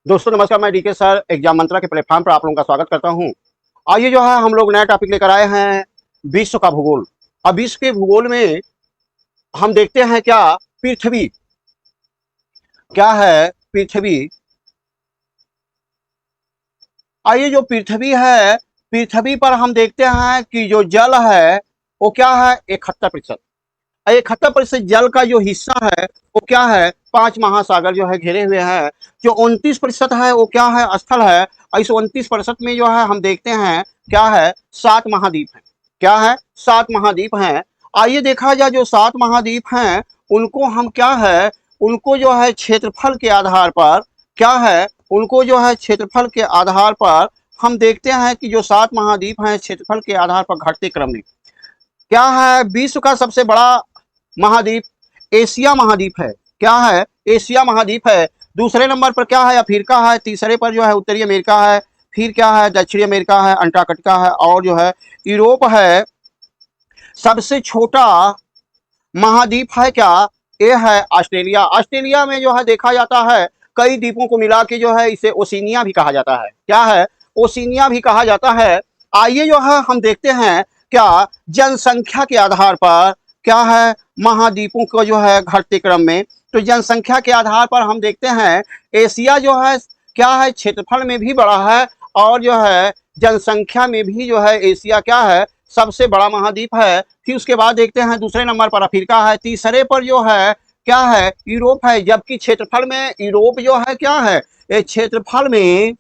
दोस्तों नमस्कार, मैं डीके सर एग्जाम मंत्रा के प्लेटफॉर्म पर आप लोगों का स्वागत करता हूं। आइए जो है हम लोग नया टॉपिक लेकर आए हैं, विश्व का भूगोल। अब विश्व के भूगोल में हम देखते हैं क्या पृथ्वी क्या है। पृथ्वी, आइए जो पृथ्वी है, पृथ्वी पर हम देखते हैं कि जो जल है वो क्या है 71%। 71% जल का जो हिस्सा है वो क्या है, 5 महासागर जो है घेरे हुए हैं। जो 29% है वो क्या है, स्थल है। और इस 29% में जो है हम देखते हैं क्या है, 7 महाद्वीप है। क्या है, 7 महाद्वीप हैं। आइए देखा जाए जो 7 महाद्वीप हैं उनको हम क्या है, उनको जो है क्षेत्रफल के आधार पर क्या है, उनको जो है क्षेत्रफल के आधार पर हम देखते हैं कि जो 7 महाद्वीप हैं क्षेत्रफल के आधार पर घटते क्रम में क्या है। विश्व का सबसे बड़ा महाद्वीप एशिया महाद्वीप है। क्या है, एशिया महाद्वीप है। दूसरे नंबर पर क्या है, अफ्रीका है। तीसरे पर जो है उत्तरी अमेरिका है। फिर क्या है, दक्षिणी अमेरिका है, अंटार्कटिका है और जो है यूरोप है। सबसे छोटा महाद्वीप है क्या, ये है ऑस्ट्रेलिया। ऑस्ट्रेलिया में जो है देखा जाता है कई द्वीपों को मिला के जो है इसे ओशिनिया भी कहा जाता है। क्या है, ओशिनिया भी कहा जाता है। आइए जो है हम देखते हैं क्या जनसंख्या के आधार पर क्या है महाद्वीपों को जो है घटते क्रम में। तो जनसंख्या के आधार पर हम देखते हैं एशिया जो है क्या है क्षेत्रफल में भी बड़ा है और जो है जनसंख्या में भी जो है एशिया क्या है सबसे बड़ा महाद्वीप है। फिर उसके बाद देखते हैं दूसरे नंबर पर अफ्रीका है। तीसरे पर जो है क्या है यूरोप है, जबकि क्षेत्रफल में यूरोप जो है क्या है, ये क्षेत्रफल में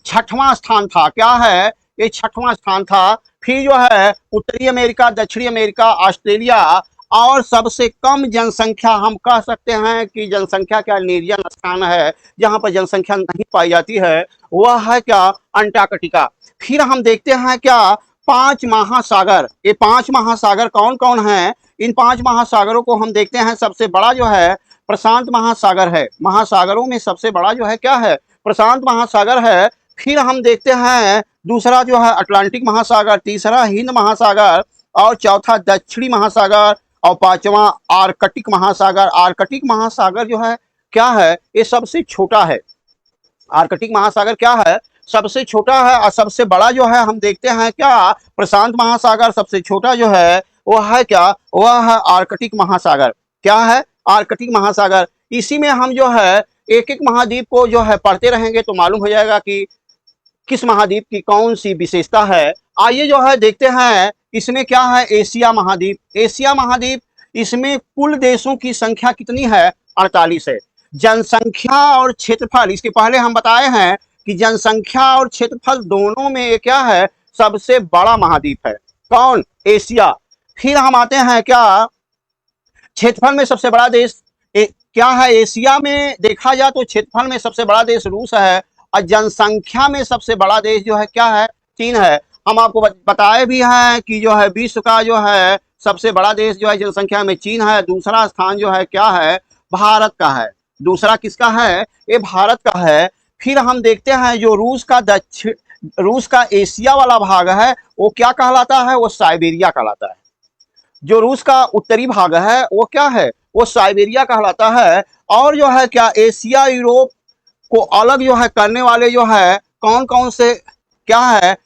6वां स्थान था। क्या है, ये 6वां स्थान था। फिर जो है उत्तरी अमेरिका, दक्षिणी अमेरिका, ऑस्ट्रेलिया और सबसे कम जनसंख्या हम कह सकते हैं कि जनसंख्या क्या निर्जन स्थान है जहां पर जनसंख्या नहीं पाई जाती है, वह है क्या अंटार्कटिका। फिर हम देखते हैं क्या 5 महासागर। ये 5 महासागर कौन कौन हैं, इन 5 महासागरों को हम देखते हैं। सबसे बड़ा जो है प्रशांत महासागर है। महासागरों में सबसे बड़ा जो है क्या है, प्रशांत महासागर है। फिर हम देखते हैं दूसरा जो है अटलांटिक महासागर, तीसरा हिंद महासागर और चौथा दक्षिणी महासागर और 5वां आर्कटिक महासागर। आर्कटिक महासागर जो है क्या है, ये सबसे छोटा है। आर्कटिक महासागर क्या है, सबसे छोटा है। और सबसे बड़ा जो है हम देखते हैं क्या प्रशांत महासागर। सबसे छोटा जो है वह है क्या, वह है आर्कटिक महासागर। क्या है, आर्कटिक महासागर। इसी में हम जो है एक एक महाद्वीप को जो है पढ़ते रहेंगे तो मालूम हो जाएगा कि किस महाद्वीप की कौन सी विशेषता है। आइए जो है देखते हैं इसमें क्या है, एशिया महाद्वीप। एशिया महाद्वीप, इसमें कुल देशों की संख्या कितनी है, 48 है। जनसंख्या और क्षेत्रफल, इसके पहले हम बताए हैं कि जनसंख्या और क्षेत्रफल दोनों में ये क्या है सबसे बड़ा महाद्वीप है। कौन, एशिया। फिर हम आते हैं क्या क्षेत्रफल में सबसे बड़ा देश क्या है, एशिया में देखा जाए तो क्षेत्रफल में सबसे बड़ा देश रूस है और जनसंख्या में सबसे बड़ा देश जो है क्या है, चीन है। हम आपको बताए भी हैं कि जो है विश्व का जो है सबसे बड़ा देश जो है जनसंख्या में चीन है। दूसरा स्थान जो है क्या है, भारत का है। दूसरा किसका है, ये भारत का है। फिर हम देखते हैं जो रूस का एशिया वाला भाग है वो क्या कहलाता है, वो साइबेरिया कहलाता है। जो रूस का उत्तरी भाग है वो क्या है, वो साइबेरिया कहलाता है। और जो है क्या एशिया यूरोप को अलग जो है करने वाले जो है कौन कौन से क्या है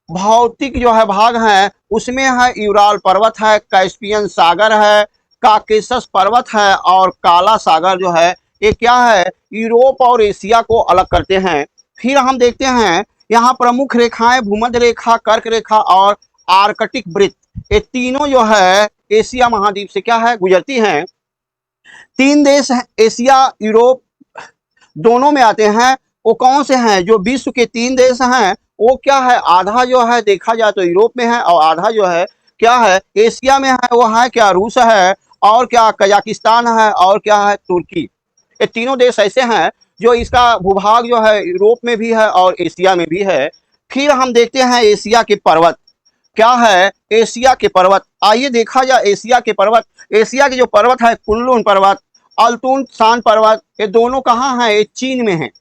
भौतिक जो है भाग हैं, उसमें है यूराल पर्वत है, कैस्पियन सागर है, काकेशस पर्वत है और काला सागर जो है ये क्या है यूरोप और एशिया को अलग करते हैं। फिर हम देखते हैं यहाँ प्रमुख रेखाएं भूमध्य रेखा, कर्क रेखा और आर्कटिक वृत्त, ये तीनों जो है एशिया महाद्वीप से क्या है गुजरती हैं। 3 देश हैं एशिया यूरोप दोनों में आते हैं, वो कौन से हैं, जो विश्व के 3 देश हैं वो क्या है, आधा जो है देखा जाए तो यूरोप में है और आधा जो है क्या है एशिया में है। वो है क्या रूस है और क्या कजाकिस्तान है और क्या है तुर्की। ये तीनों देश ऐसे हैं जो इसका भूभाग जो है यूरोप में भी है और एशिया में भी है। फिर हम देखते हैं एशिया के पर्वत। क्या है, एशिया के पर्वत। आइए देखा जाए एशिया के पर्वत। एशिया के जो पर्वत है कुनलुन पर्वत, अल्तुन शान पर्वत, ये दोनों कहाँ हैं, ये चीन में हैं।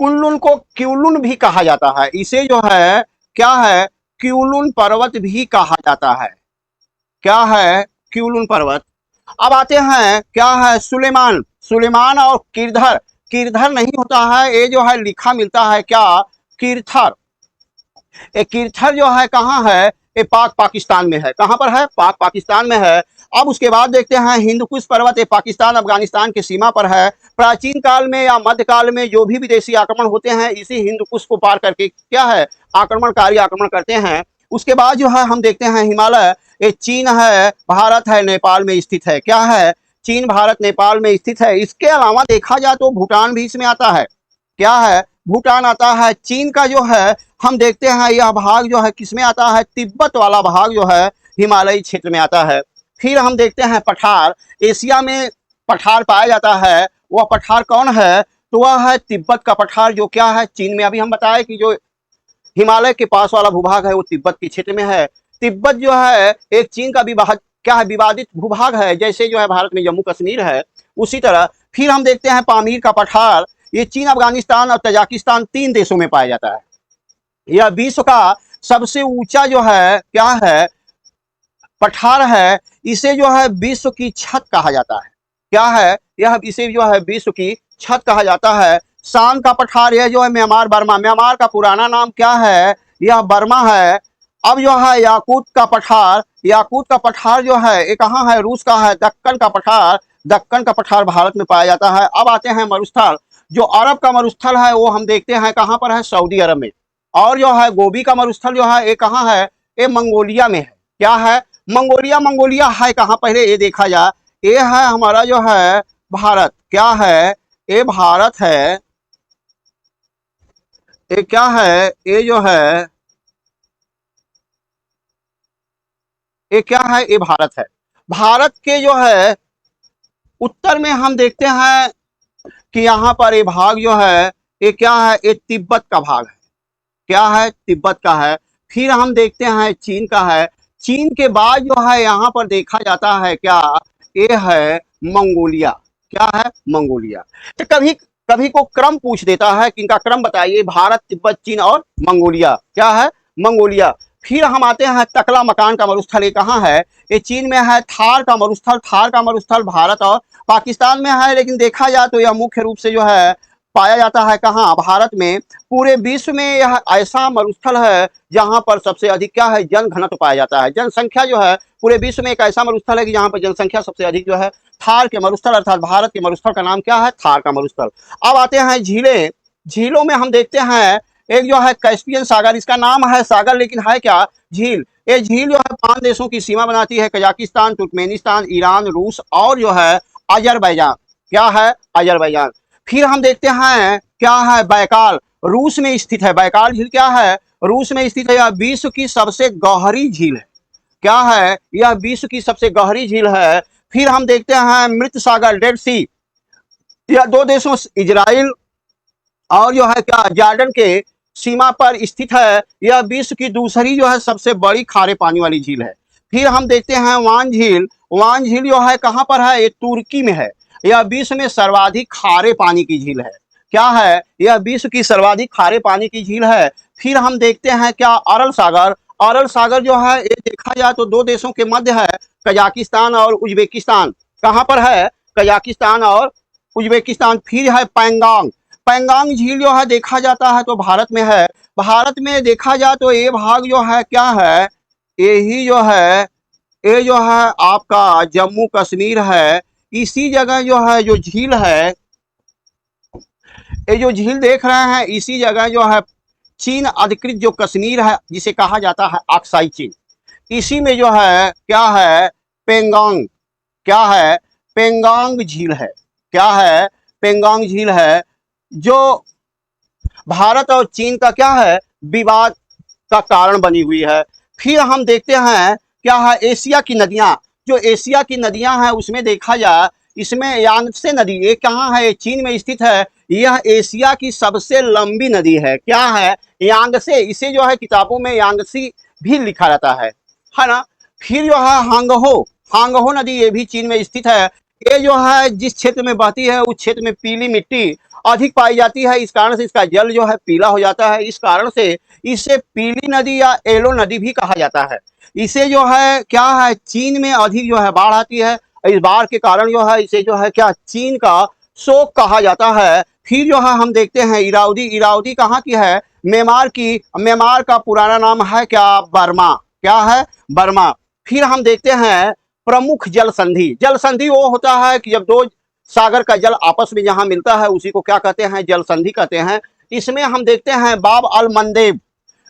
कुनलुन को क्यूलुन भी कहा जाता है, इसे जो है क्या है क्यूलुन पर्वत भी कहा जाता है। क्या है, क्यूलुन पर्वत। अब आते हैं क्या है सुलेमान। सुलेमान और किरधर गिरधर नहीं होता है, ये जो है लिखा मिलता है क्या, कीर्थर। ये कीर्थर जो है कहाँ है, ये पाकिस्तान में है। कहाँ पर है, पाकिस्तान में है। अब उसके बाद देखते हैं हिंदकुश पर्वत, ये पाकिस्तान अफगानिस्तान की सीमा पर है। प्राचीन काल में या मध्यकाल में जो भी विदेशी आक्रमण होते हैं इसी हिंदकुश को पार करके क्या है, आक्रमणकारी आक्रमण करते हैं। उसके बाद जो है हम देखते हैं हिमालय, ये चीन है, भारत है, नेपाल में स्थित है। क्या है, चीन, भारत, नेपाल में स्थित है। इसके अलावा देखा जाए तो भूटान भी इसमें आता है। क्या है, भूटान आता है। चीन का जो है हम देखते हैं यह भाग जो है किसमें आता है, तिब्बत वाला भाग जो है हिमालयी क्षेत्र में आता है। फिर हम देखते हैं पठार, एशिया में पठार पाया जाता है। वह पठार कौन है, तो वह है तिब्बत का पठार, जो क्या है चीन में। अभी हम बताए कि जो हिमालय के पास वाला भूभाग है वो तिब्बत के क्षेत्र में है। तिब्बत जो है एक चीन का विभाग, क्या है, विवादित भूभाग है, जैसे जो है भारत में जम्मू कश्मीर है उसी तरह। फिर हम देखते हैं पामीर का पठार, ये चीन, अफगानिस्तान और तजाकिस्तान 3 देशों में पाया जाता है। यह विश्व का सबसे ऊंचा जो है क्या है, पठार है। इसे जो है विश्व की छत कहा जाता है। क्या है, यह इसे जो है विश्व की छत कहा जाता है। शान का पठार, यह जो है म्यांमार, बर्मा, म्यांमार का पुराना नाम क्या है, यह बर्मा है। अब जो है याकूत का पठार, याकूत का पठार जो है ये कहाँ है, रूस का है। दक्कन का पठार, दक्कन का पठार भारत में पाया जाता है। अब आते हैं मरुस्थल, जो अरब का मरुस्थल है वो हम देखते हैं कहाँ पर है, सऊदी अरब में। और जो है गोबी का मरुस्थल जो है ये कहाँ है, ये मंगोलिया में है। क्या है, मंगोलिया। मंगोलिया है कहाँ, पहले ये देखा जाए। ये है हमारा जो है भारत। क्या है, ये भारत है। ये क्या है, ये जो है ये क्या है, ये भारत है। भारत के जो है उत्तर में हम देखते हैं कि यहाँ पर ये भाग जो है ये क्या है, ये तिब्बत का भाग है। क्या है, तिब्बत का है। फिर हम देखते हैं चीन का है। चीन के बाद जो है यहाँ पर देखा जाता है क्या, ये है मंगोलिया। क्या है, मंगोलिया। तो कभी कभी को क्रम पूछ देता है कि इनका क्रम बताइए, भारत, तिब्बत, चीन और मंगोलिया। क्या है, मंगोलिया। फिर हम आते हैं टकला मकान का मरुस्थल, ये कहाँ है, ये चीन में है। थार का मरुस्थल, थार का मरुस्थल भारत और पाकिस्तान में है, लेकिन देखा जाए तो यह मुख्य रूप से जो है पाया जाता है कहाँ, भारत में। पूरे विश्व में यह ऐसा मरुस्थल है जहां पर सबसे अधिक क्या है, जन घनत्व पाया जाता है। जनसंख्या जो है पूरे विश्व में एक ऐसा मरुस्थल है कि जहां पर जनसंख्या सबसे अधिक जो है, थार के मरुस्थल, अर्थात भारत के मरुस्थल का नाम क्या है, थार का मरुस्थल। अब आते हैं झीलें। झीलों में हम देखते हैं एक जो है कैस्पियन सागर, इसका नाम है सागर लेकिन है क्या, झील। ये झील जो है 5 देशों की सीमा बनाती है, कजाकिस्तान, तुर्कमेनिस्तान, ईरान, रूस और जो है अजरबैजान। क्या है, अजरबैजान। फिर हम देखते हैं क्या है, बैकाल, रूस में स्थित है। बैकाल झील क्या है, रूस में स्थित है। यह विश्व की सबसे गहरी झील है। क्या है, यह विश्व की सबसे गहरी झील है। फिर हम देखते हैं मृत सागर, डेड सी। यह 2 देशों इजराइल और जो है क्या, जॉर्डन के सीमा पर स्थित है। यह विश्व की दूसरी जो है सबसे बड़ी खारे पानी वाली झील है। फिर हम देखते हैं वान झील। वान झील जो है कहाँ पर है, ये तुर्की में है। यह विश्व में सर्वाधिक खारे पानी की झील है। क्या है, यह विश्व की सर्वाधिक खारे पानी की झील है। फिर हम देखते हैं क्या, अरल सागर। अरल सागर जो है ये देखा जाए तो 2 देशों के मध्य है, कजाकिस्तान और उज्बेकिस्तान। कहाँ पर है, कजाकिस्तान और उज्बेकिस्तान। फिर है पैंगांग। पैंगांग झील जो है देखा जाता है तो भारत में है। भारत में देखा जाए तो ये भाग जो है क्या है, यही जो है, ये जो है आपका जम्मू कश्मीर है। इसी जगह जो है जो झील है, ये जो झील देख रहे हैं, इसी जगह जो है चीन अधिकृत जो कश्मीर है जिसे कहा जाता है अक्साई चीन, इसी में जो है क्या है, पेंगोंग। क्या है, पेंगोंग झील है। क्या है, पेंगोंग झील है, जो भारत और चीन का क्या है, विवाद का कारण बनी हुई है। फिर हम देखते हैं क्या है, एशिया की नदियां। जो एशिया की नदियां हैं उसमें देखा जाए, इसमें यांगत्से नदी, ये कहाँ है, चीन में स्थित है। यह एशिया की सबसे लंबी नदी है। क्या है, यांगत्से। इसे जो है किताबों में यांगत्सी भी लिखा रहता है ना। फिर जो है हांगहो, हांगहो नदी, ये भी चीन में स्थित है। ये जो है जिस क्षेत्र में बहती है उस क्षेत्र में पीली मिट्टी अधिक पाई जाती है, इस कारण से इसका जल जो है पीला हो जाता है। इस कारण से इसे पीली नदी या येलो नदी भी कहा जाता है। इसे जो है क्या है, चीन में अधिक जो है बाढ़ आती है। इस बाढ़ के कारण जो है इसे जो है क्या, चीन का शोक कहा जाता है। फिर जो है हम देखते हैं इरावदी। इरावदी कहाँ की है? म्यांमार की। म्यांमार का पुराना नाम है क्या? बर्मा। क्या है? बर्मा। फिर हम देखते हैं प्रमुख जल संधि। जल संधि वो होता है कि जब दो सागर का जल आपस में जहां मिलता है उसी को क्या कहते हैं? जल संधि कहते हैं। इसमें हम देखते हैं बाब अल मंदेब।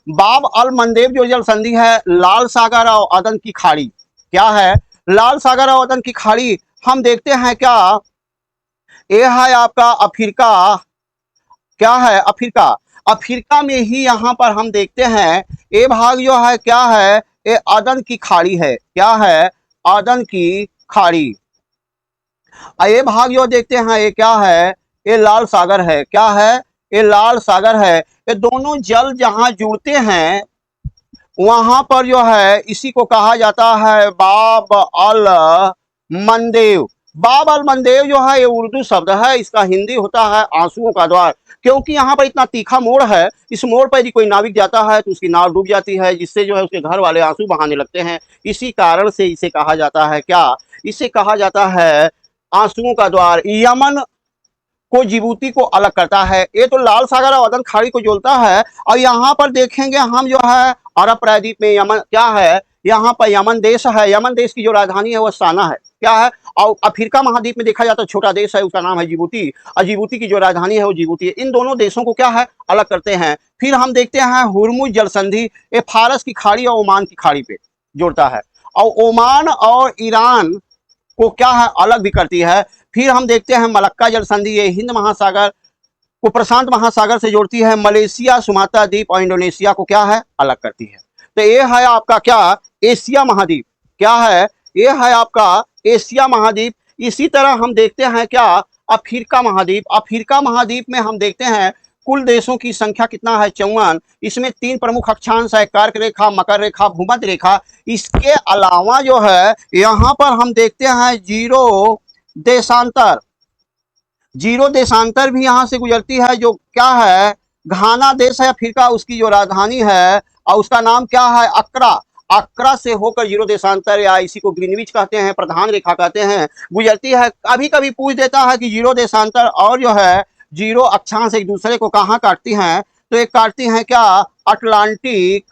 बाब अल मंदेब जो जल संधि है, लाल सागर और अदन की खाड़ी। क्या है? लाल सागर और अदन की खाड़ी। हम देखते हैं क्या? ये है आपका अफ्रीका। क्या है? अफ्रीका। अफ्रीका में ही यहाँ पर हम देखते हैं ये भाग जो है क्या है? ये अदन की खाड़ी है। क्या है? अदन की खाड़ी। ये भाग जो देखते हैं ये क्या है? ये लाल सागर है। क्या है? ये लाल सागर है। ये दोनों जल जहां जुड़ते हैं वहां पर जो है इसी को कहा जाता है बाब अल मंदेव। बाब अल मंदेव जो है ये उर्दू शब्द है, इसका हिंदी होता है आंसुओं का द्वार। क्योंकि यहाँ पर इतना तीखा मोड़ है, इस मोड़ पर यदि कोई नाविक जाता है तो उसकी नाव डूब जाती है, जिससे जो है उसके घर वाले आंसू बहाने लगते हैं। इसी कारण से इसे कहा जाता है क्या? इसे कहा जाता है आंसुओं का द्वार। यमन को जिबूती को अलग करता है। ये तो लाल सागर और अदन खाड़ी को जोड़ता है। और यहाँ पर देखेंगे हम जो है अरब प्रायद्वीप में यमन क्या है? यहाँ पर यमन देश है। यमन देश की जो राजधानी है वह साना है। क्या है? और अफ्रीका महाद्वीप में देखा जाता है छोटा देश है, उसका नाम है जिबूती। और जिबूती की जो राजधानी है वो जिबूती है। इन दोनों देशों को क्या है? अलग करते हैं। फिर हम देखते हैं हुर्मुज जल संधि। ये फारस की खाड़ी और ओमान की खाड़ी पे जोड़ता है, और ओमान और ईरान को क्या है? अलग भी करती है। फिर हम देखते हैं मलक्का जल संधि। ये हिंद महासागर को प्रशांत महासागर से जोड़ती है। मलेशिया, सुमात्रा द्वीप और इंडोनेशिया को क्या है? अलग करती है। तो ये है आपका क्या? एशिया महाद्वीप। क्या है? ये है आपका एशिया महाद्वीप। इसी तरह हम देखते हैं क्या? अफ्रीका महाद्वीप। अफ्रीका महाद्वीप में हम देखते हैं कुल देशों की संख्या कितना है? 54। इसमें 3 प्रमुख अक्षांश है, कर्क रेखा, मकर रेखा, भूमध्य रेखा। इसके अलावा जो है यहाँ पर हम देखते हैं जीरो देशांतर। जीरो देशांतर भी यहाँ से गुजरती है, जो क्या है? घाना देश है अफ्रीका, उसकी जो राजधानी है और उसका नाम क्या है? अक्रा। अक्रा से होकर जीरो देशांतर, या इसी को ग्रीनविच कहते हैं, प्रधान रेखा कहते हैं, गुजरती है। कभी कभी पूछ देता है कि जीरो देशांतर और जो है जीरो अक्षांश एक दूसरे को कहाँ काटती हैं? तो एक काटती हैं क्या? अटलांटिक।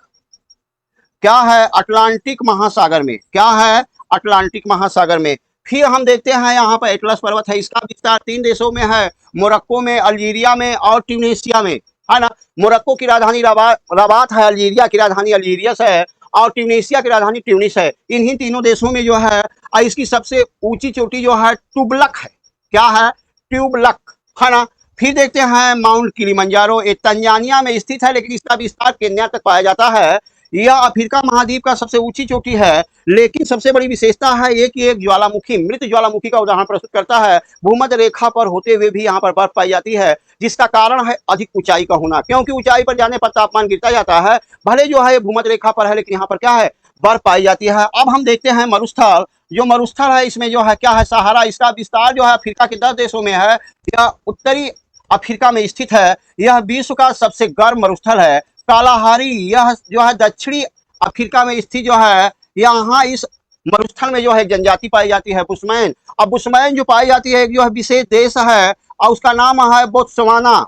क्या है? अटलांटिक महासागर में। क्या है? अटलांटिक महासागर में। फिर हम देखते हैं यहाँ पर एटलस पर्वत है। इसका विस्तार 3 देशों में है, मोरक्को में, अल्जीरिया में और ट्यूनीशिया में, है ना। मोरक्को की राजधानी रबात है, अल्जीरिया की राजधानी अल्जीरियस है और ट्यूनीशिया की राजधानी ट्यूनिस है। इन्हीं तीनों देशों में जो है इसकी सबसे ऊंची चोटी जो है टुबलक है। क्या है? ट्यूबलक, है ना। फिर देखते हैं माउंट किलिमंजारो। ये तंजानिया में स्थित है, लेकिन इसका विस्तार केन्या तक पाया जाता है। यह अफ्रीका महाद्वीप का सबसे ऊंची चोटी है, लेकिन सबसे बड़ी विशेषता है ये कि एक ज्वालामुखी, मृत ज्वालामुखी का उदाहरण प्रस्तुत करता है। भूमध्य रेखा पर होते हुए भी यहाँ पर बर्फ पाई जाती है, जिसका कारण है अधिक ऊंचाई का होना। क्योंकि ऊंचाई पर जाने पर तापमान गिरता जाता है। भले जो है भूमध्य रेखा पर है, लेकिन यहाँ पर क्या है? बर्फ पाई जाती है। अब हम देखते हैं मरुस्थल। जो मरुस्थल है इसमें जो है क्या है? सहारा। इसका विस्तार जो है अफ्रीका के 10 देशों में है। यह उत्तरी अफ्रीका में स्थित है। यह विश्व का सबसे गर्म मरुस्थल है। कालाहारी, यह जो है दक्षिणी अफ्रीका में स्थित जो है, यहाँ इस मरुस्थल में जो है जनजाति पाई जाती है, बुशमैन। अब बुशमैन जो पाई जाती है एक जो है विशेष देश है और उसका नाम है बोत्सवाना।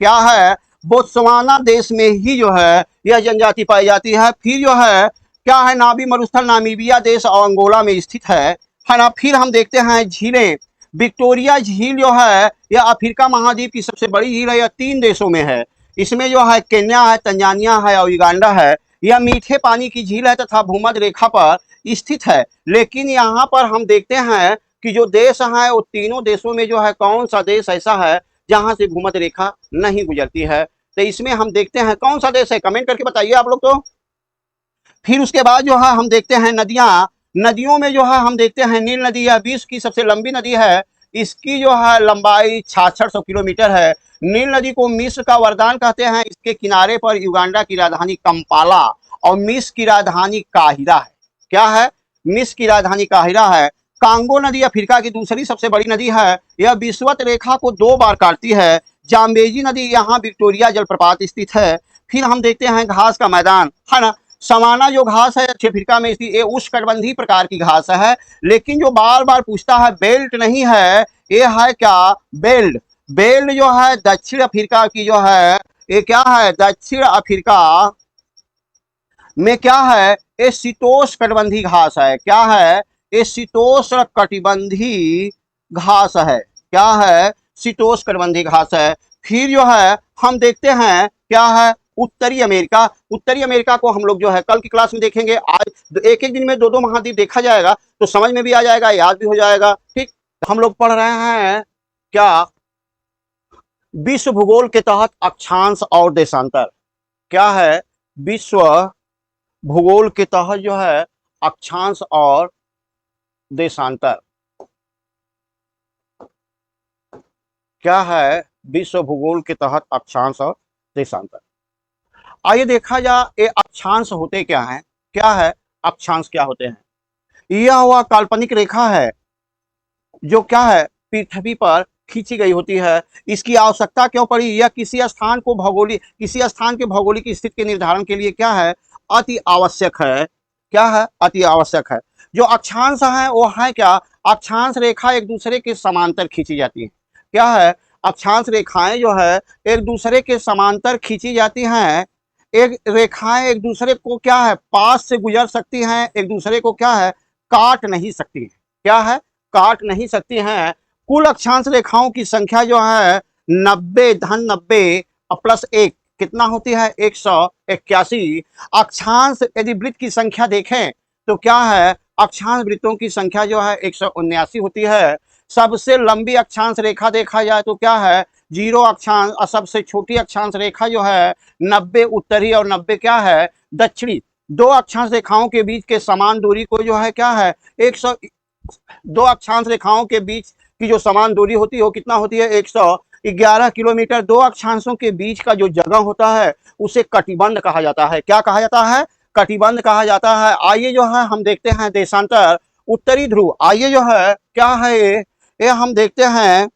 क्या है? बोत्सवाना देश में ही जो है यह जनजाति पाई जाती है। फिर जो है क्या है? नाबी मरुस्थल नामीबिया देश और अंगोला में स्थित है ना। फिर हम देखते हैं झीलें। विक्टोरिया झील जो है यह अफ्रीका महाद्वीप की सबसे बड़ी झील है। यह 3 देशों में है। इसमें जो है केन्या है, तंजानिया है और युगांडा है। यह मीठे पानी की झील है तथा भूमध्य रेखा पर स्थित है। लेकिन यहाँ पर हम देखते हैं कि जो देश है वो तीनों देशों में जो है कौन सा देश ऐसा है जहाँ से भूमध्य रेखा नहीं गुजरती है? तो इसमें हम देखते हैं कौन सा देश है, कमेंट करके बताइए आप लोग तो। फिर उसके बाद जो है हम देखते हैं नदियाँ। नदियों में जो है हम देखते हैं नील नदी, यह विश्व की सबसे लंबी नदी है। इसकी जो है लंबाई 6600 किलोमीटर है। नील नदी को मिस्र का वरदान कहते हैं। इसके किनारे पर युगांडा की राजधानी कंपाला और मिस्र की राजधानी काहिरा है। क्या है? मिस्र की राजधानी काहिरा है। कांगो नदी अफ्रीका की दूसरी सबसे बड़ी नदी है। यह विषुवत रेखा को 2 बार काटती है। जाम्बेजी नदी यहाँ विक्टोरिया जलप्रपात स्थित है। फिर हम देखते हैं घास का मैदान, है ना। सवाना जो घास है अफ्रीका में स्थित, ये उष्णकटिबंधीय प्रकार की घास है। लेकिन जो बार बार पूछता है बेल्ट नहीं है, ये है क्या? बेल्ट। बेल्ट जो है दक्षिण अफ्रीका की जो है, ये क्या है, दक्षिण अफ्रीका में क्या है, ये शीतोष्ण कटिबंधी घास है। क्या है, ये शीतोष्ण कटिबंधी घास है। क्या है, शीतोष्ण कटिबंधी घास है। फिर जो है हम देखते हैं क्या है, उत्तरी अमेरिका। उत्तरी अमेरिका को हम लोग जो है कल की क्लास में देखेंगे। आज एक एक दिन में दो दो महाद्वीप देखा जाएगा तो समझ में भी आ जाएगा, याद भी हो जाएगा। ठीक, हम लोग पढ़ रहे हैं क्या, विश्व भूगोल के तहत अक्षांश और देशांतर। क्या है, विश्व भूगोल के तहत जो है अक्षांश और देशांतर। क्या है, विश्व भूगोल के तहत अक्षांश और देशांतर। आइए देखा जाए ये अक्षांश होते क्या हैं। क्या है, अक्षांश क्या होते हैं। यह हुआ काल्पनिक रेखा है जो क्या है, पृथ्वी पर खींची गई होती है। इसकी आवश्यकता क्यों पड़ी, यह किसी स्थान के भौगोलिक स्थिति के निर्धारण के लिए क्या है, अति आवश्यक है। क्या है, अति आवश्यक है। जो अक्षांश है वो है क्या, अक्षांश रेखा एक दूसरे के समांतर खींची जाती है। क्या है, अक्षांश रेखाएं जो है एक दूसरे के समांतर खींची जाती हैं। एक रेखाएं एक दूसरे को क्या है, पास से गुजर सकती हैं, एक दूसरे को क्या है, काट नहीं सकती है। क्या है, काट नहीं सकती हैं। कुल अक्षांश रेखाओं की संख्या जो है 90 धन 90 प्लस 1 कितना होती है, 181। अक्षांश यदि वृत्त की संख्या देखें तो क्या है, अक्षांश वृत्तों की संख्या जो है 179 होती है। सबसे लंबी अक्षांश रेखा देखा जाए तो क्या है, 0 अक्षांश, और सबसे छोटी अक्षांश रेखा जो है 90 उत्तरी और 90 क्या है, दक्षिणी। दो अक्षांश रेखाओं के बीच के समान दूरी को जो है क्या है, 100। दो अक्षांश रेखाओं के बीच की जो समान दूरी होती है वो कितना होती है, 111 किलोमीटर। दो अक्षांशों के बीच का जो जगह होता है उसे कटिबंध कहा जाता है। क्या कहा जाता है, कटिबंध कहा जाता है। आइए जो है हम देखते हैं देशांतर, उत्तरी ध्रुव। आइए जो है क्या है, ये हम देखते हैं,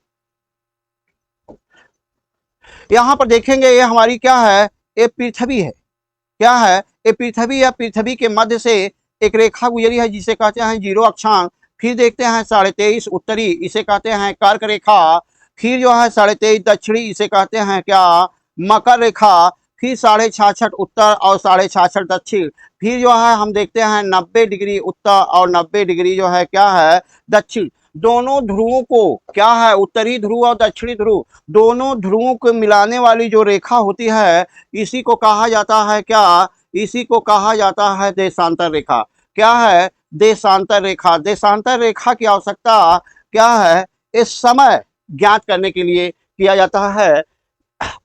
यहां पर देखेंगे ये हमारी क्या है, ये पृथ्वी है। क्या है, ये पृथ्वी है। पृथ्वी के मध्य से एक रेखा गुजरी है जिसे कहते हैं 0 अक्षांश। फिर देखते हैं 23.5 उत्तरी, इसे कहते हैं कर्क रेखा। फिर जो है 23.5 दक्षिणी, इसे कहते हैं क्या, मकर रेखा। फिर 66.5 उत्तर और 66.5 दक्षिण। फिर जो है हम देखते हैं 90 डिग्री उत्तर और 90 डिग्री जो है क्या है, दक्षिण। दोनों ध्रुवों को क्या है, उत्तरी ध्रुव और दक्षिणी ध्रुव, दोनों ध्रुवों को मिलाने वाली जो रेखा होती है इसी को कहा जाता है क्या, इसी को कहा जाता है देशांतर रेखा। क्या है, देशांतर रेखा। देशांतर रेखा की आवश्यकता क्या है, इस समय ज्ञात करने के लिए किया जाता है।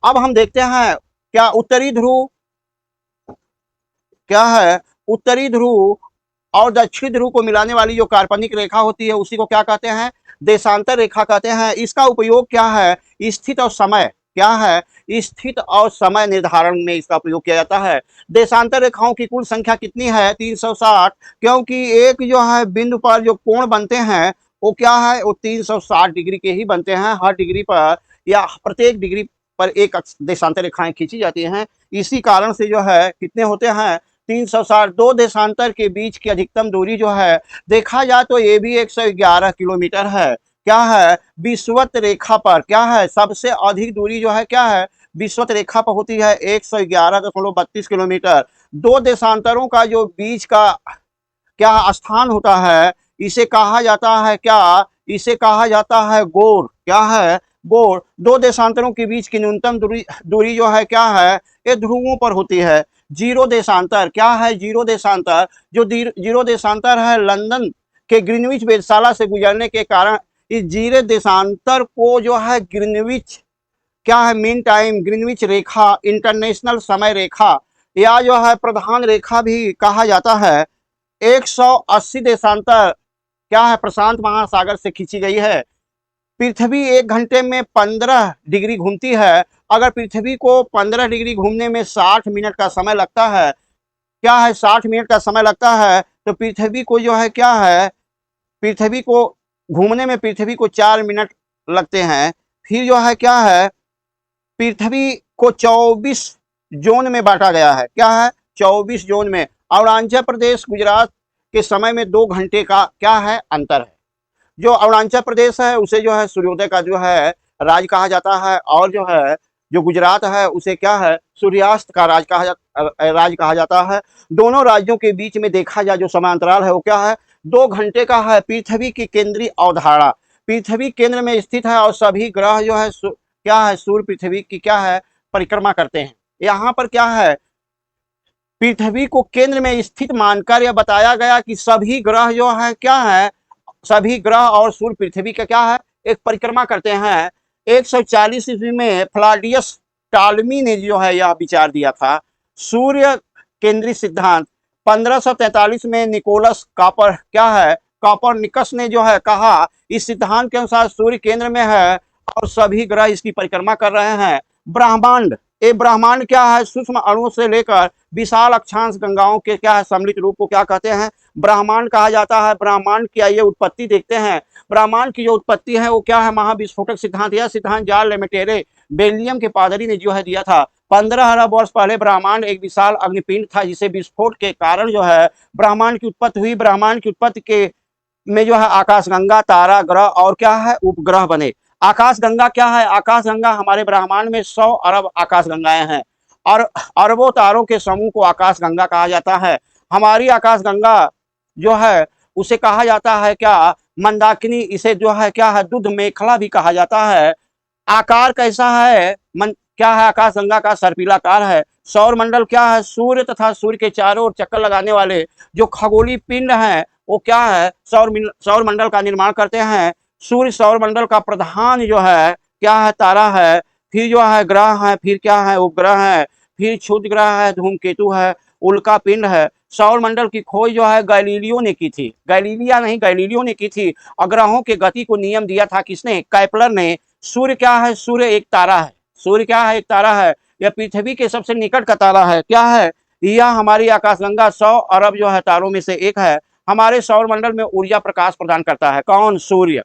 अब हम देखते हैं क्या, उत्तरी ध्रुव, क्या है, उत्तरी ध्रुव और दक्षिणी ध्रुव को मिलाने वाली जो काल्पनिक रेखा होती है उसी को क्या कहते हैं, देशांतर रेखा कहते हैं। इसका उपयोग क्या है, स्थिति और समय, क्या है, स्थिति और समय निर्धारण में इसका प्रयोग किया जाता है। देशांतर रेखाओं की कुल संख्या कितनी है, 360। क्योंकि एक जो है बिंदु पर जो कोण बनते हैं वो क्या है, वो 360 डिग्री के ही बनते हैं। हर डिग्री पर या प्रत्येक डिग्री पर एक देशांतर रेखाएं खींची जाती हैं। इसी कारण से जो है कितने होते हैं, 360। दो देशांतर के बीच की अधिकतम दूरी जो है देखा जाए तो ये भी 111 किलोमीटर है। क्या है, विषुवत रेखा पर क्या है, सबसे अधिक दूरी जो है क्या है, विषुवत रेखा पर होती है 111.32 किलोमीटर। दो देशांतरों का जो बीच का क्या स्थान होता है इसे कहा जाता है क्या, इसे कहा जाता है गोर। क्या है, गोर। दो देशांतरों के बीच की न्यूनतम दूरी जो है क्या है, ये ध्रुवों पर होती है। 0 देशांतर, क्या है, 0 देशांतर। जो 0 देशांतर है लंदन के ग्रीनविच वेधशाला से गुजरने के कारण इस 0 देशांतर को जो है ग्रीनविच क्या है, मीन टाइम, ग्रीनविच रेखा, इंटरनेशनल समय रेखा या जो है प्रधान रेखा भी कहा जाता है। 180 देशांतर क्या है, प्रशांत महासागर से खींची गई है। पृथ्वी 1 घंटे में 15 डिग्री घूमती है। अगर पृथ्वी को 15 डिग्री घूमने में 60 मिनट का समय लगता है, क्या है, 60 मिनट का समय लगता है, तो पृथ्वी को जो है क्या है, पृथ्वी को घूमने में पृथ्वी को 4 मिनट लगते हैं। फिर जो है क्या है, पृथ्वी को 24 जोन में बांटा गया है। क्या है, 24 जोन में। अरुणाचल प्रदेश गुजरात के समय में 2 घंटे का क्या है, अंतर है। जो अरुणाचल प्रदेश है उसे जो है सूर्योदय का जो है राज्य कहा जाता है, और जो है जो गुजरात है उसे क्या है, सूर्यास्त का राज्य कहा जाता है। दोनों राज्यों के बीच में देखा जाए जो समांतराल है वो क्या है, 2 घंटे का है। पृथ्वी की केंद्रीय अवधारणा, पृथ्वी केंद्र में स्थित है और सभी ग्रह जो है क्या है, सूर्य पृथ्वी की क्या है, परिक्रमा करते हैं। यहाँ पर क्या है, पृथ्वी को केंद्र में स्थित मानकर यह बताया गया कि सभी ग्रह जो है क्या है, सभी ग्रह और सूर्य पृथ्वी का क्या है, एक परिक्रमा करते हैं। 140 ईस्वी में फ्लाडियस टालमी ने जो है यह विचार दिया था, सूर्य केंद्रीय सिद्धांत। 1543 में निकोलस कॉपरनिकस ने जो है कहा, इस सिद्धांत के अनुसार सूर्य केंद्र में है और सभी ग्रह इसकी परिक्रमा कर रहे हैं। ब्रह्मांड, ये ब्रह्मांड क्या है, सूक्ष्म अणु से लेकर विशाल अक्षांश गंगाओं के क्या है, सम्मिलित रूप को क्या कहते हैं, ब्रह्मांड कहा जाता है। ब्रह्मांड की आइए उत्पत्ति देखते हैं। ब्रह्मांड की जो उत्पत्ति है वो क्या है, महाविस्फोटक सिद्धांत। यह सिद्धांत जॉन लेमेटेरे बेल्जियम के पादरी ने जो है दिया था। 15 अरब वर्ष पहले ब्रह्मांड एक विशाल अग्निपिंड था, जिसे विस्फोट के कारण जो है ब्रह्मांड की उत्पत्ति हुई। ब्रह्मांड की उत्पत्ति के में जो है आकाशगंगा, तारा, ग्रह और क्या है, उपग्रह बने। आकाशगंगा क्या है, आकाशगंगा हमारे ब्रह्मांड में 100 अरब आकाशगंगाएं हैं और अरबों तारों के समूह को आकाशगंगा कहा जाता है। हमारी आकाशगंगा जो है उसे कहा जाता है क्या, मंदाकिनी। इसे जो है क्या है, दूध मेखला भी कहा जाता है। आकार कैसा है, क्या है, आकाशगंगा का सर्पिलाकार है। सौर मंडल क्या है, सूर्य तथा सूर्य के चारों ओर चक्कर लगाने वाले जो खगोलीय पिंड हैं वो क्या है, सौर मंडल का निर्माण करते हैं। सूर्य सौर मंडल का प्रधान जो है क्या है, तारा है। फिर जो है ग्रह है, फिर क्या है, उपग्रह है, फिर क्षुद्र ग्रह है, धूमकेतु है, उल्का पिंड है। सौर मंडल की खोज जो है गैलीलियो ने की थी, गैलीलियो ने की थी। और ग्रहों के गति को नियम दिया था किसने, कैपलर ने। सूर्य क्या है, सूर्य एक तारा है। सूर्य क्या है, एक तारा है। यह पृथ्वी के सबसे निकट का तारा है। क्या है, यह हमारी आकाशगंगा 100 अरब जो है तारों में से एक है। हमारे सौर मंडल में ऊर्जा प्रकाश प्रदान करता है कौन, सूर्य।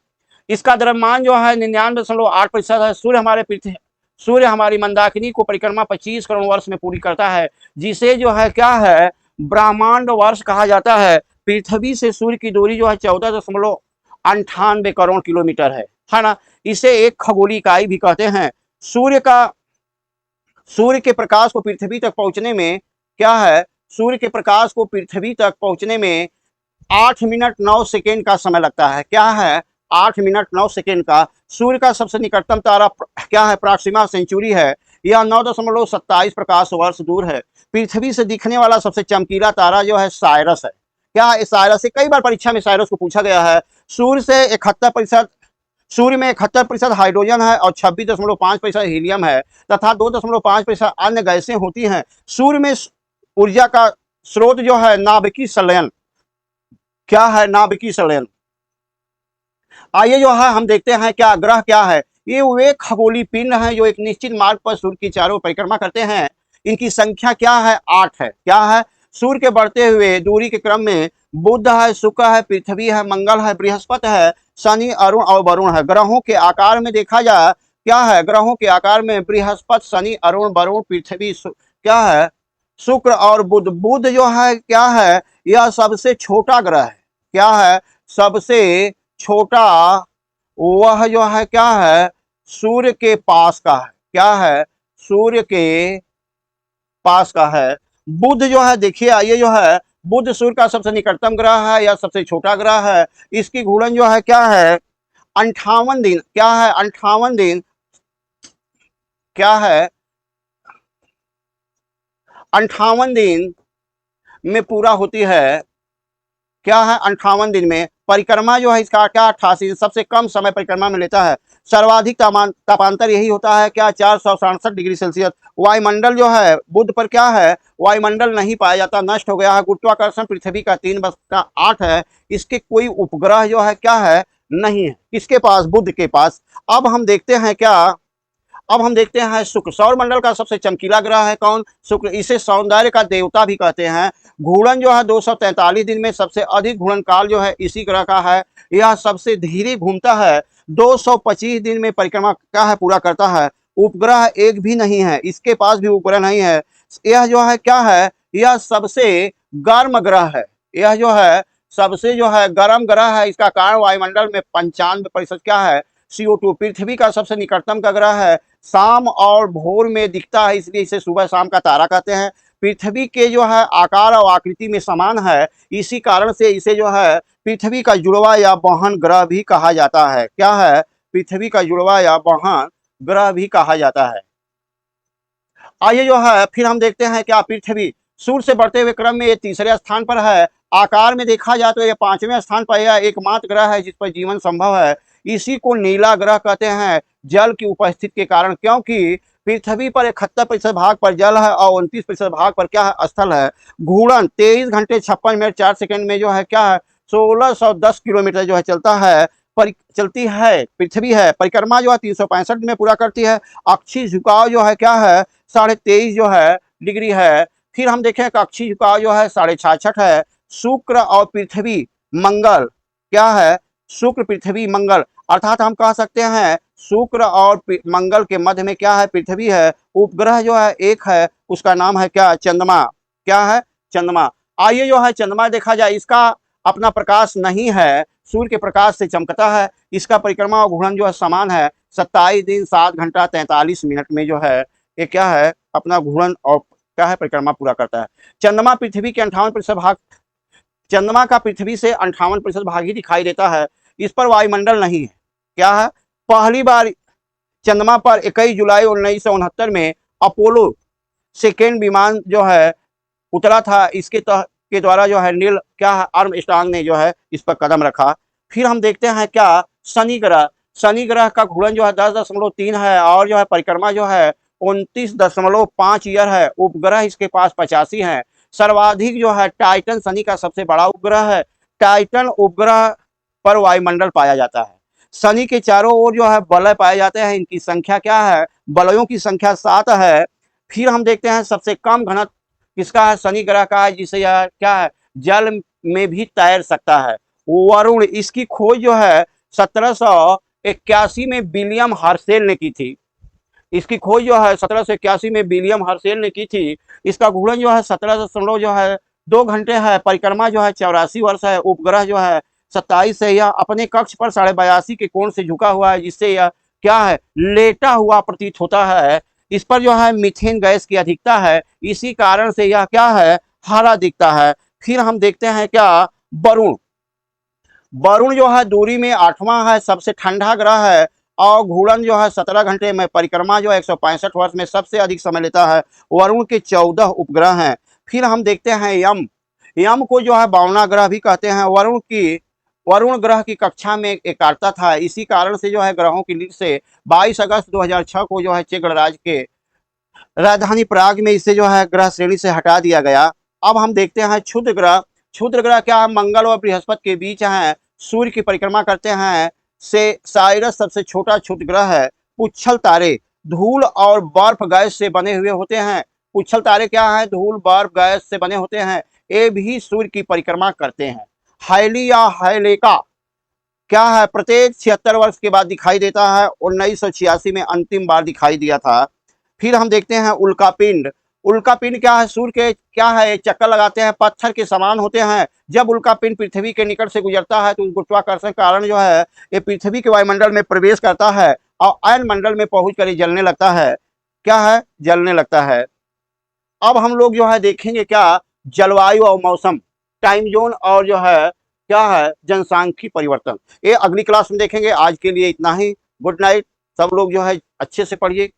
इसका द्रव्यमान जो है 99.8% है। सूर्य हमारी मंदाकिनी को परिक्रमा 25 करोड़ वर्ष में पूरी करता है, जिसे जो है क्या है, ब्रह्मांड वर्ष कहा जाता है। पृथ्वी से सूर्य की दूरी जो है 14.98 करोड़ किलोमीटर है ना। इसे एक खगोलीय इकाई भी कहते हैं। सूर्य के प्रकाश को पृथ्वी तक पहुंचने में क्या है, सूर्य के प्रकाश को पृथ्वी तक पहुंचने में 8 मिनट 9 सेकेंड का समय लगता है। क्या है, 8 मिनट 9 सेकेंड का। सूर्य का सबसे निकटतम तारा क्या है, प्रॉक्सिमा सेंचुरी है। यह 9.27 प्रकाश वर्ष दूर है। पृथ्वी से दिखने वाला सबसे चमकीला तारा जो है साइरस है। क्या, साइरस से कई बार परीक्षा में साइरस को पूछा गया है। सूर्य से 71%, सूर्य में 71% हाइड्रोजन है और 26.5% हीलियम है तथा 2.5% अन्य गैसें होती हैं। सूर्य में ऊर्जा का स्रोत जो है नाभिकीय संलयन, क्या है, नाभिकीय संलयन। आइए जो है हम देखते हैं क्या ग्रह क्या है। ये वे खगोलीय पिंड हैं जो एक निश्चित मार्ग पर सूर्य की चारों परिक्रमा करते हैं। इनकी संख्या क्या है, 8 है। क्या है, सूर्य के बढ़ते हुए दूरी के क्रम में बुध है, शुक्र है, पृथ्वी है, मंगल है, बृहस्पति है, शनि, अरुण और वरुण है। ग्रहों के आकार में देखा जाए क्या है, ग्रहों के आकार में बृहस्पति, शनि, अरुण, वरुण, पृथ्वी क्या है, शुक्र और बुध। बुध जो है क्या है, यह सबसे छोटा ग्रह है। क्या है, सबसे छोटा, वह जो है क्या है, सूर्य के पास का है। क्या है, सूर्य के पास का है। बुध जो है देखिए, आइए जो है, बुध सूर्य का सबसे निकटतम ग्रह है या सबसे छोटा ग्रह है। इसकी घूर्णन जो है क्या है, 58 दिन। क्या है, 58 दिन, क्या है, 58 दिन में पूरा होती है। क्या है, 58 दिन में। परिक्रमा जो है इसका क्या, 88 दिन, सबसे कम समय परिक्रमा में लेता है। सर्वाधिक तापांतर यही होता है क्या, 467 डिग्री सेल्सियस। वायुमंडल जो है बुध पर क्या है, वायुमंडल नहीं पाया जाता, नष्ट हो गया है। गुरुत्वाकर्षण पृथ्वी का 3/8 है। इसके कोई उपग्रह जो है क्या है, नहीं है। किसके पास, बुध के पास। अब हम देखते हैं क्या, अब हम देखते हैं शुक्र। सौर मंडल का सबसे चमकीला ग्रह है कौन, शुक्र। इसे सौंदर्य का देवता भी कहते हैं। घूर्णन जो है 243 दिन में, सबसे अधिक घूर्णन काल जो है इसी ग्रह का है। यह सबसे धीरे घूमता है, 225 दिन में परिक्रमा क्या है, पूरा करता है। उपग्रह एक भी नहीं है, इसके पास भी उपग्रह नहीं है। यह जो है क्या है, यह सबसे गर्म ग्रह है। यह जो है सबसे जो है गर्म ग्रह है। इसका कारण वायुमंडल में 95% क्या है, CO2। पृथ्वी का सबसे निकटतम का ग्रह है, शाम और भोर में दिखता है, इसलिए इसे सुबह शाम का तारा कहते हैं। पृथ्वी के जो है आकार और आकृति में समान है, इसी कारण से इसे जो है पृथ्वी का जुड़वा या बहन ग्रह भी कहा जाता है। क्या है? पृथ्वी का जुड़वा या बहन ग्रह भी कहा जाता है। आइए जो है फिर हम देखते हैं क्या पृथ्वी सूर्य से बढ़ते हुए क्रम में ये तीसरे स्थान पर है। आकार में देखा जाए तो ये 5वें स्थान पर यह एकमात्र ग्रह है जिस पर जीवन संभव है। इसी को नीला ग्रह कहते हैं, जल की उपस्थिति के कारण, क्योंकि पृथ्वी पर 71% भाग पर जल है और 29% भाग पर क्या है? स्थल है। घूर्णन 23 घंटे 56 मिनट 4 सेकंड में जो है क्या है? 1610 किलोमीटर जो है चलती है पृथ्वी है। परिक्रमा जो है 365 में पूरा करती है। अक्षीय झुकाव जो है क्या है? 23.5 जो है डिग्री है। फिर हम देखें अक्षीय झुकाव जो है 66.5 है। शुक्र और पृथ्वी मंगल क्या है? शुक्र पृथ्वी मंगल, अर्थात हम कह सकते हैं शुक्र और मंगल के मध्य में क्या है? पृथ्वी है। उपग्रह जो है एक है, उसका नाम है क्या? चंद्रमा। क्या है? चंद्रमा। आइए जो है चंद्रमा देखा जाए, इसका अपना प्रकाश नहीं है, सूर्य के प्रकाश से चमकता है। इसका परिक्रमा और घूर्णन जो है समान है, 27 दिन 7 घंटा 43 मिनट में जो है ये क्या है? अपना घूर्णन और क्या है? परिक्रमा पूरा करता है। चंद्रमा पृथ्वी के 58% भाग, चंद्रमा का पृथ्वी से 58% भाग ही दिखाई देता है। इस पर वायुमंडल नहीं है। क्या है? पहली बार चंद्रमा पर 21 जुलाई 1969 में अपोलो सेकेंड विमान जो है उतरा था। इसके के द्वारा जो है नील क्या है? आर्मस्ट्रांग ने जो है इस पर कदम रखा। फिर हम देखते हैं क्या शनि ग्रह। शनि ग्रह का घूर्णन जो है 10.3 है और जो है परिक्रमा जो है 29.5 ईयर है। उपग्रह इसके पास 85 हैं। सर्वाधिक जो है टाइटन शनि का सबसे बड़ा उपग्रह है। टाइटन उपग्रह पर वायुमंडल पाया जाता है। शनि के चारों ओर जो है वलय पाए जाते हैं। इनकी संख्या क्या है? वलयों की संख्या 7 है। फिर हम देखते हैं सबसे कम घनत्व किसका है? शनि ग्रह का है, जिसे यह क्या है? जल में भी तैर सकता है। वरुण, इसकी खोज जो है 1781 में विलियम हर्शेल ने की थी। इसकी खोज जो है 1781 में विलियम हर्शेल ने की थी। इसका घूर्णन जो है 17 जो है 2 घंटे है। परिक्रमा जो है 84 वर्ष है। उपग्रह जो है 27 है। यह अपने कक्ष पर 82.5 के कोण से झुका हुआ है, जिससे यह क्या है? लेटा हुआ प्रतीत होता है। इस पर जो है मीथेन गैस की अधिकता है, इसी कारण से यह क्या है? हरा दिखता है। फिर हम देखते हैं क्या वरुण। वरुण जो है दूरी में 8वां है, सबसे ठंडा ग्रह है और घूर्णन जो है 17 घंटे में। परिक्रमा जो है 165 वर्ष में सबसे अधिक समय लेता है। वरुण के 14 उपग्रह हैं। फिर हम देखते हैं यम। यम को जो है 52वां ग्रह भी कहते हैं। वरुण ग्रह की कक्षा में एकाग्रता था, इसी कारण से जो है ग्रहों की लिस्ट से 22 अगस्त 2006 को जो है चेक गणराज्य के राजधानी प्राग में इसे जो है ग्रह श्रेणी से हटा दिया गया। अब हम देखते हैं क्षुद्र ग्रह। क्षुद्र ग्रह क्या है? मंगल और बृहस्पति के बीच हैं, सूर्य की परिक्रमा करते हैं। से साइरस सबसे छोटा क्षुद्र ग्रह है। पुच्छल तारे धूल और बर्फ गैस से बने हुए होते हैं। पुच्छल तारे क्या है? धूल बर्फ गैस से बने होते हैं। ये भी सूर्य की परिक्रमा करते हैं। हाइली या हाइलेका क्या है? प्रत्येक 76 वर्ष के बाद दिखाई देता है। 1986 में अंतिम बार दिखाई दिया था। फिर हम देखते हैं उल्कापिंड। उल्कापिंड क्या है? सूर्य के क्या है? चक्कर लगाते हैं, पत्थर के समान होते हैं। जब उल्कापिंड पृथ्वी के निकट से गुजरता है तो गुरुत्वाकर्षण के कारण जो है ये पृथ्वी के वायुमंडल में प्रवेश करता है और अयन मंडल में पहुंच कर जलने लगता है। क्या है? जलने लगता है। अब हम लोग जो है देखेंगे क्या जलवायु और मौसम, टाइम जोन और जो है क्या है जनसांख्यिकी परिवर्तन। ये अगली क्लास में देखेंगे। आज के लिए इतना ही। Good night. सब लोग जो है अच्छे से पढ़िए।